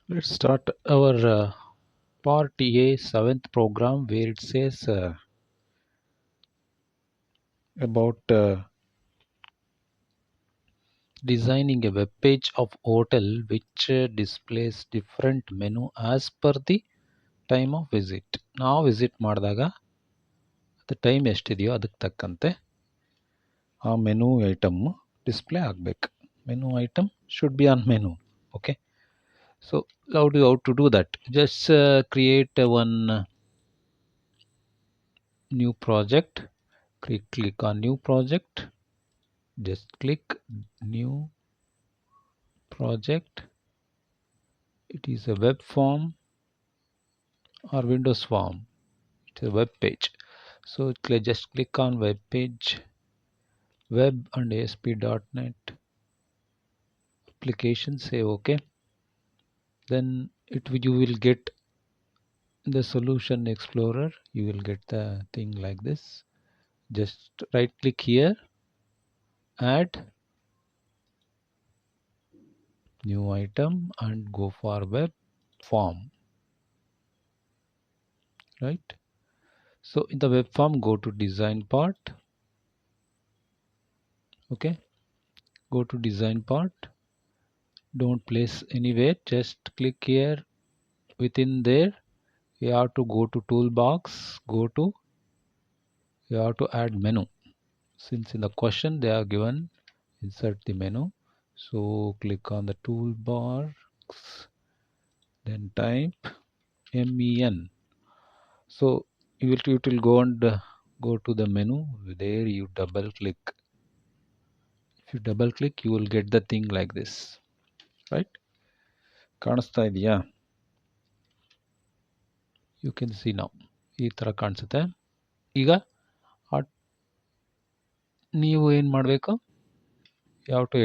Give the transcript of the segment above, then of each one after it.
Let's start our part A 7th program where it says about designing a web page of hotel which displays different menu as per the time of visit. ನಾವು visit ಮಾಡಿದಾಗ ಅದು time ಎಷ್ಟಿದೆಯೋ ಅದಕ್ಕೆ ತಕ್ಕಂತೆ ಆ menu item display ಆಗಬೇಕು. Menu item should be on menu. Okay, so how to do that? Just create one new project. Click on new project. Just click new project. It is a web form or Windows form. It's a web page. So just click on web page, web and ASP.NET application. Say OK. Then you will get the solution explorer. You will get the thing like this. Just right click here, add new item and go for web form. Right. So in the web form, go to design part. Okay, go to design part. Don't place anywhere, just click here. Within there you have to go to toolbox, you have to add menu. Since in the question they are given insert the menu, so click on the toolbox, then type MEN. So it will go and go to the menu. There you double click. If you double click, you will get the thing like this, right? ಕಾಣಿಸ್ತಾ ಇದೆಯಾ? You can see now. ಈ ಥರ ಕಾಣಿಸುತ್ತೆ. ಈಗ ನೀವು ಏನು ಮಾಡಬೇಕು? ಯಾವ ಟು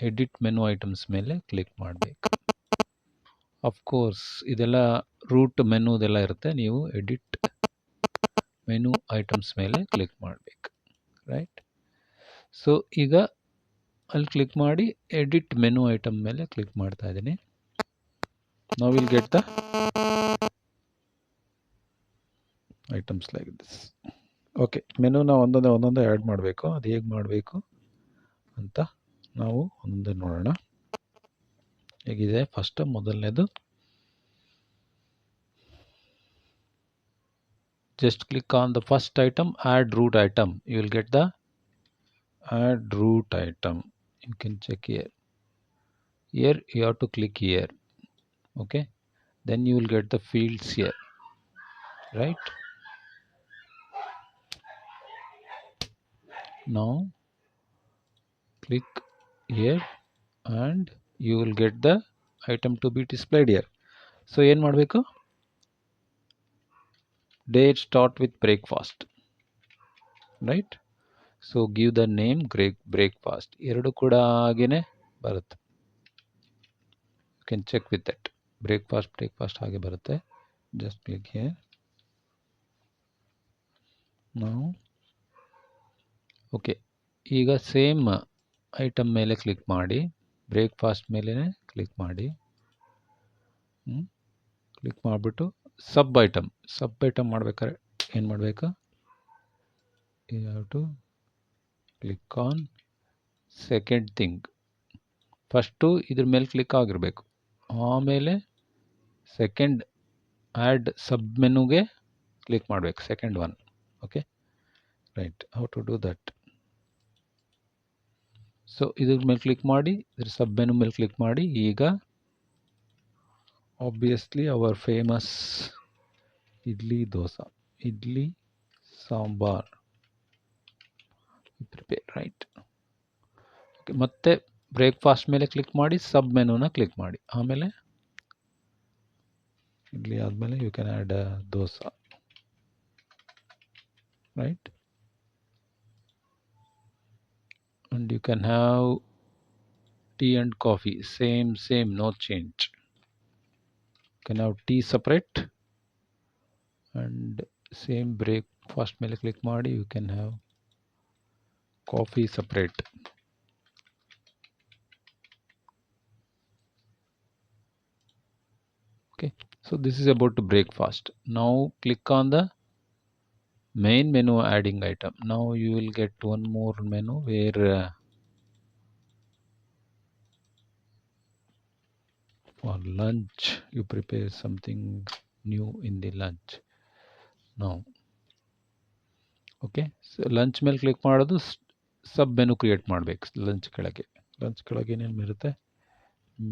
ಎಡಿಟ್ ಮೆನು ಐಟಮ್ಸ್ ಮೇಲೆ ಕ್ಲಿಕ್ ಮಾಡಬೇಕು. ಅಫ್ಕೋರ್ಸ್ ಇದೆಲ್ಲ ರೂಟ್ ಮೆನುದೆಲ್ಲ ಇರುತ್ತೆ. ನೀವು ಎಡಿಟ್ ಮೆನು ಐಟಮ್ಸ್ ಮೇಲೆ ಕ್ಲಿಕ್ ಮಾಡಬೇಕು, ರೈಟ್? ಸೊ ಈಗ ಅಲ್ಲಿ ಕ್ಲಿಕ್ ಮಾಡಿ ಎಡಿಟ್ ಮೆನು ಐಟಮ್ ಮೇಲೆ ಕ್ಲಿಕ್ ಮಾಡ್ತಾ ಇದ್ದೀನಿ. ನಾವು will get the items like this. Okay, ಮೆನುನ ಒಂದೊಂದೇ ಆ್ಯಡ್ ಮಾಡಬೇಕು. ಅದು ಹೇಗೆ ಮಾಡಬೇಕು ಅಂತ ನಾವು ಒಂದೊಂದೇ ನೋಡೋಣ. ಹೇಗಿದೆ? ಫಸ್ಟ್ ಮೊದಲನೇದು, just click on the first item, add root item. You will get the add root item. You can check here. Here you have to click here. Okay, then you will get the fields here, right? Now click here and you will get the item to be displayed here. So ಏನು ಮಾಡಬೇಕು? Date start with breakfast, right? So give the name breakfast. ಎರಡು ಕೂಡ ಹಾಗೇನೆ ಬರುತ್ತೆ. You can check with that. breakfast ಹಾಗೆ ಬರುತ್ತೆ. Just click here. Now okay, ಈಗ same item ಮೇಲೆ ಕ್ಲಿಕ್ ಮಾಡಿ, ಬ್ರೇಕ್ಫಾಸ್ಟ್ ಮೇಲೆ ಕ್ಲಿಕ್ ಮಾಡಿ, ಕ್ಲಿಕ್ ಮಾಡಿಬಿಟ್ಟು ಸಬ್ ಐಟಮ್ ಮಾಡ್ಬೇಕಾದ್ರೆ ಏನು ಮಾಡಬೇಕು? You have to click on second thing. First ಇದ್ರ ಮೇಲೆ ಕ್ಲಿಕ್ ಆಗಿರಬೇಕು, ಆಮೇಲೆ ಸೆಕೆಂಡ್ ಆ್ಯಡ್ ಸಬ್ ಮೆನುಗೆ ಕ್ಲಿಕ್ ಮಾಡಬೇಕು, second one. Okay, right. How to do that? So ಇದ್ರ ಮೇಲೆ ಕ್ಲಿಕ್ ಮಾಡಿ, ಇದ್ರ ಸಬ್ ಮೆನು ಮೇಲೆ ಕ್ಲಿಕ್ ಮಾಡಿ. ಈಗ obviously our famous idli sambar prepare, right? Okay, ಮತ್ತೆ ಬ್ರೇಕ್ಫಾಸ್ಟ್ ಮೇಲೆ ಕ್ಲಿಕ್ ಮಾಡಿ, ಸಬ್ ಮೆನುನ ಕ್ಲಿಕ್ ಮಾಡಿ, ಆಮೇಲೆ ಇಡ್ಲಿ ಆದಮೇಲೆ you can add dosa, right? and you can have tea and coffee, same, no change. You can have tea separate and same breakfast ಮೇಲೆ click ಮಾಡಿ, you can have coffee separate. Okay, so this is about to breakfast. Now click on the main menu adding item. Now you will get one more menu where for lunch you prepare something new in the lunch. Now okay, lunch ಮೇಲೆ click ಮಾಡೋದು sub menu create ಮಾಡಬೇಕು. Lunch ಕೆಳಗೆ ಏನೇನು ಇರುತ್ತೆ,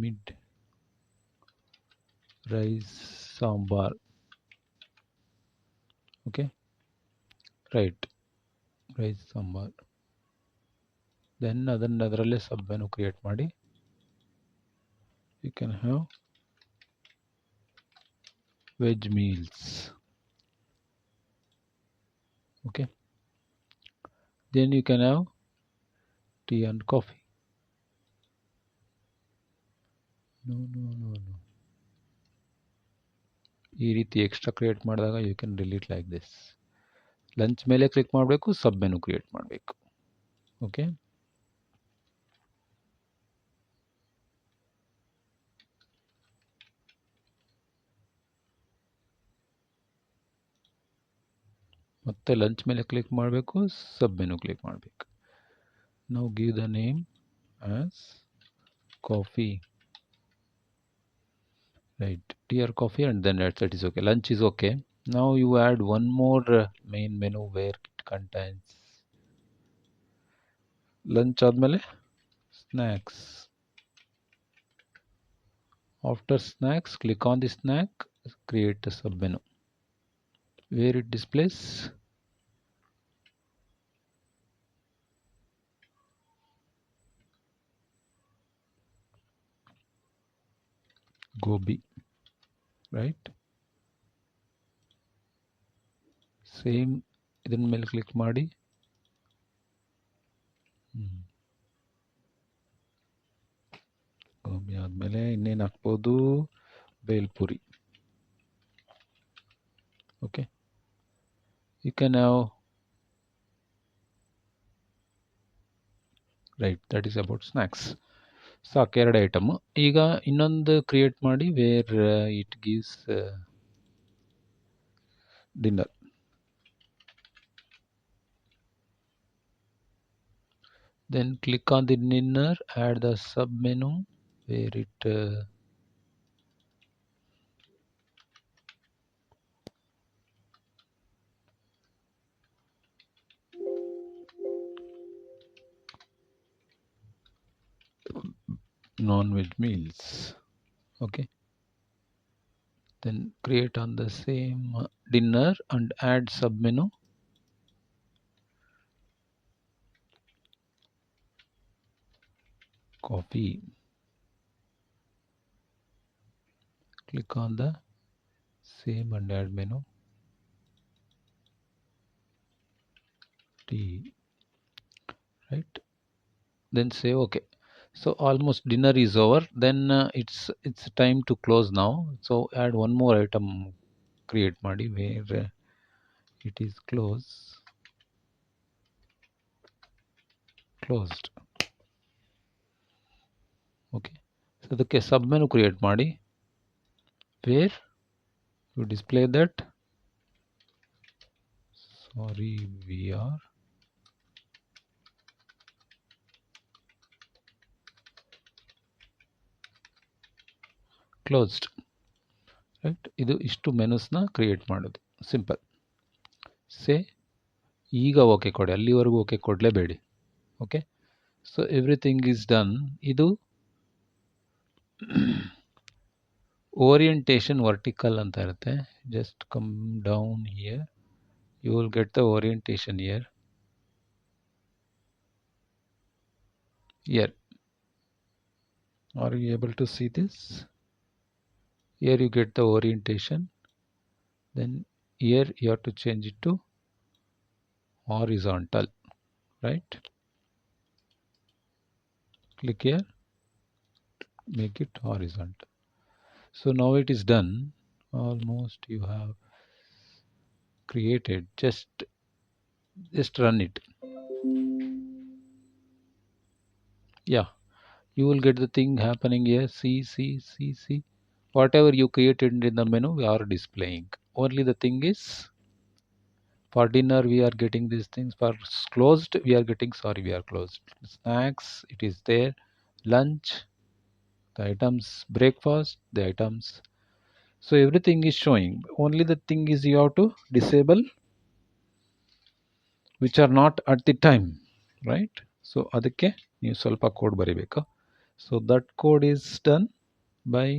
mid rice sambar. Okay, right, rice sambar. Then ಅದರಲ್ಲೇ sub menu create ಮಾಡಿ. You can have veg meals. Okay, then you can have tea and coffee. No. ಈ ರೀತಿ ಎಕ್ಸ್ಟ್ರಾ ಕ್ರಿಯೇಟ್ ಮಾಡಿದಾಗ you can delete like this. Lunch ಮೇಲೆ click ಮಾಡಬೇಕು, sub menu create ಮಾಡಬೇಕು. Okay, ಮತ್ತೆ lunch ಮೇಲೆ click ಮಾಡಬೇಕು, ಸಬ್ ಮೆನು ಕ್ಲಿಕ್ ಮಾಡಬೇಕು. ನಾವು give the name as coffee, right, tea or coffee, and then that is okay. Lunch is okay. Now you add one more main menu where it contains lunch ಆದ್ಮೇಲೆ snacks. After snacks, click on the snack, create a sub menu where it displays gobi, right? Same ಇದನ್ನ ಮೇಲೆ click ಮಾಡಿ ಗೋಬಿ ಆದಮೇಲೆ ಇನ್ನೇನು ಹಾಕ್ಬೋದು, bhelpuri. Okay, you can have, right, that is about snacks. ಸಾಕು, 2 item. ಈಗ ಇನ್ನೊಂದು ಕ್ರಿಯೇಟ್ ಮಾಡಿ where it gives dinner. Then click on the dinner, add the sub menu where it non-veg meals. Okay, then create on the same dinner and add sub menu. Coffee, click on the same and add menu. Tea, right, then say okay. So almost dinner is over. Then it's time to close now. So add one more item create ಮಾಡಿ where it is closed. Okay, so ಅದಕ್ಕೆ ಸಬ್ menu create ಮಾಡಿ where you display that sorry we are closed, right? ಇದು ಇಷ್ಟು ಮೆನುಸ್ನ create ಮಾಡೋದು, simple. ಈಗ okay ಕೊಡಿ, ಅಲ್ಲಿವರೆಗೂ ಓಕೆ ಕೊಡಲೇಬೇಡಿ. Okay, so everything is done. ಇದು ಓರಿಯಂಟೇಷನ್ ವರ್ಟಿಕಲ್ ಅಂತ ಇರುತ್ತೆ. Just come down here, you will get the orientation here. Are you able to see this? Here you get the orientation. Then here you have to change it to horizontal, right? Click here, make it horizontal. So now it is done. Almost you have created. Just run it. Yeah, you will get the thing happening here. See. whatever you created in the menu we are displaying. Only the thing is, for dinner we are getting these things, for closed we are getting, sorry, we are closed. Snacks, it is there. Lunch, the items. Breakfast, the items. So everything is showing. Only the thing is you have to disable which are not at the time, right? So ಅದಕ್ಕೆ ನೀವು ಸ್ವಲ್ಪ code ಬರಿಬೇಕು. So that code is done by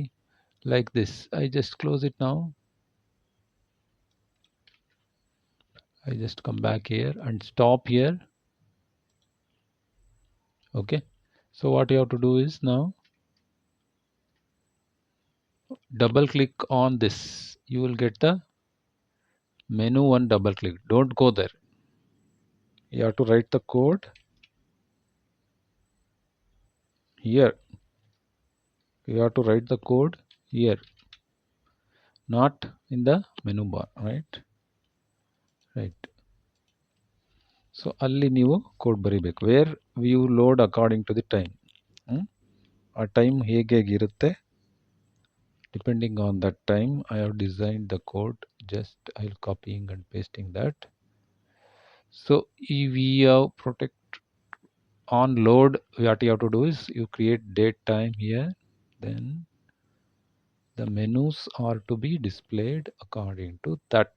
like this. I just close it now. I just come back here and stop here. Okay, so what you have to do is now double click on this. You will get the menu one. Double click, don't go there. You have to write the code here. You have to write the code here, not in the menu bar, right? So ಅಲ್ಲಿ ನೀವು code ಬರಿಬೇಕು. Where view load according to the time. ಆ time ಹೇಗಿರುತ್ತೆ, depending on that time I have designed the code. Just I will copying and pasting that. So ಈ we have protect on load. What you have to do is you create date time here, then the menus are to be displayed according to that,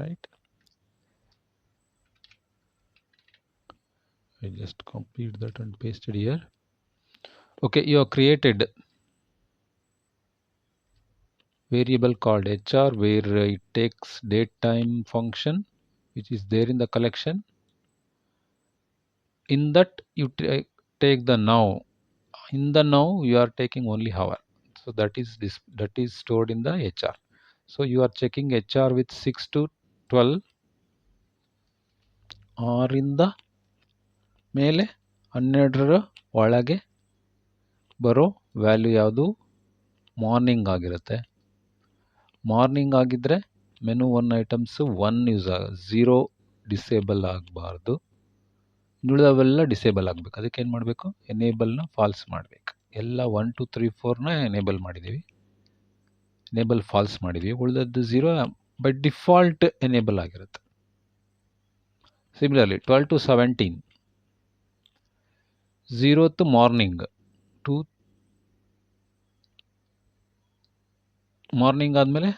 right? I just copied that and pasted here. Okay, you have created variable called HR where it takes date time function which is there in the collection. In that you take the now. In the now you are taking only hour, so that is this, that is stored in the HR. So you are checking HR with 6 to 12 or in the ಮೇಲೆ 12ರ ಒಳಗೆ ಬರೋ value ಯಾವುದು, morning ಆಗಿರುತ್ತೆ. Morning ಆಗಿದ್ರೆ menu one items 1 use 0 disable ಆಗಬಾರ್ದು, ಇನ್ನುಳಿದವೆಲ್ಲ disable ಆಗಬೇಕು. ಅದಕ್ಕೆ ಏನು ಮಾಡಬೇಕು, ಎನೇಬಲ್ನ ಫಾಲ್ಸ್ ಮಾಡಬೇಕು. ಎಲ್ಲ 1 2 3 4ನ ಎನೇಬಲ್ ಮಾಡಿದ್ದೀವಿ, ಎನೇಬಲ್ ಫಾಲ್ಸ್ ಮಾಡಿದ್ದೀವಿ. ಉಳಿದದ್ದು 0 ಬೈ ಡಿಫಾಲ್ಟ್ ಎನೇಬಲ್ ಆಗಿರುತ್ತೆ. Similarly 12 to 17 0th morning to morning ಆದಮೇಲೆ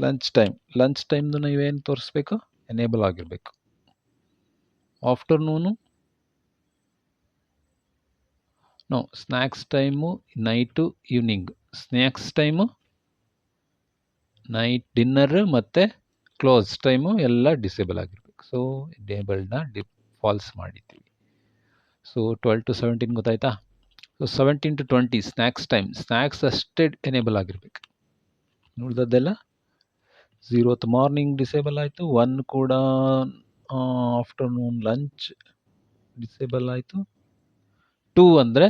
ಲಂಚ್ ಟೈಮ್. ಲಂಚ್ ಟೈಮ್ದು ನೀವೇನು ತೋರಿಸ್ಬೇಕು, ಎನೇಬಲ್ ಆಗಿರಬೇಕು. Afternoon no, snacks time night evening. Snacks time night, dinner ಮತ್ತು ಕ್ಲೋಸ್ ಟೈಮು ಎಲ್ಲ ಡಿಸೇಬಲ್ ಆಗಿರಬೇಕು. ಸೊ ಎನೇಬಲ್ನ ಫಾಲ್ಸ್ ಮಾಡಿದ್ದೀವಿ. ಸೊ 12 to 17 ಗೊತ್ತಾಯ್ತಾ. So 17 to 20 snacks time, snacks ಅಷ್ಟೇ ಎನೇಬಲ್ ಆಗಿರಬೇಕು. ಉಳಿದದ್ದೆಲ್ಲ 0th ಮಾರ್ನಿಂಗ್ ಡಿಸೇಬಲ್ ಆಯಿತು, 1 ಕೂಡ ಆಫ್ಟರ್ನೂನ್ ಲಂಚ್ ಡಿಸೇಬಲ್ ಆಯಿತು, 2 ಅಂದರೆ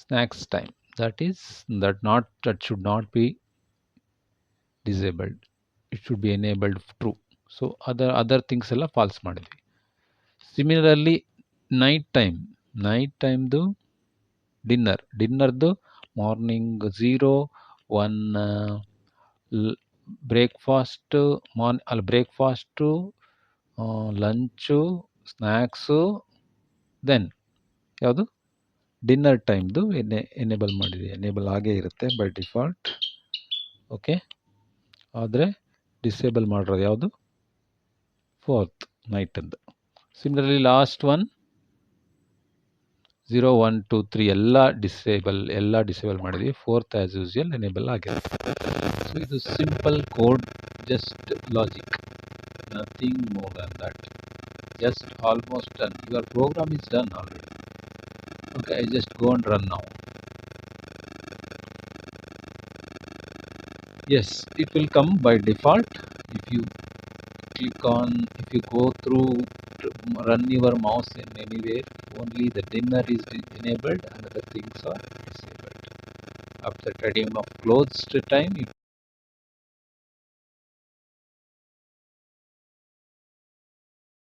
snacks time, that should not be disabled, it should be enabled true. So other things ಎಲ್ಲ ಫಾಲ್ಸ್ ಮಾಡಿದ್ವಿ. ಸಿಮಿಲರ್ಲಿ ನೈಟ್ ಟೈಮ್ದು ಡಿನ್ನರ್ದು morning 0 1 breakfast breakfast lunch snacks, then ಯಾವುದು ಡಿನ್ನರ್ ಟೈಮ್ದು ಎನೇಬಲ್ ಮಾಡಿದ್ವಿ. ಎನೇಬಲ್ ಆಗೇ ಇರುತ್ತೆ ಬೈ ಡಿಫಾಲ್ಟ್. ಓಕೆ, ಆದರೆ ಡಿಸೇಬಲ್ ಮಾಡಿರೋದು ಯಾವುದು, 4th ನೈಟದ್ದು. ಸಿಮಿಲರ್ಲಿ ಲಾಸ್ಟ್ ಒನ್ 0 1 2 3 ಎಲ್ಲ ಡಿಸೇಬಲ್ ಮಾಡಿದ್ವಿ. 4th ಆ್ಯಸ್ ಯೂಸ್ವಲ್ ಎನೇಬಲ್ ಆಗಿರುತ್ತೆ. ಸೊ ಇದು simple code, just logic, nothing more than that. Just almost done. Your program is done already. Okay, I just go and run now. Yes, it will come by default. If you go through, run your mouse in anywhere, only the dinner is enabled and other things are disabled. After time of closed time, it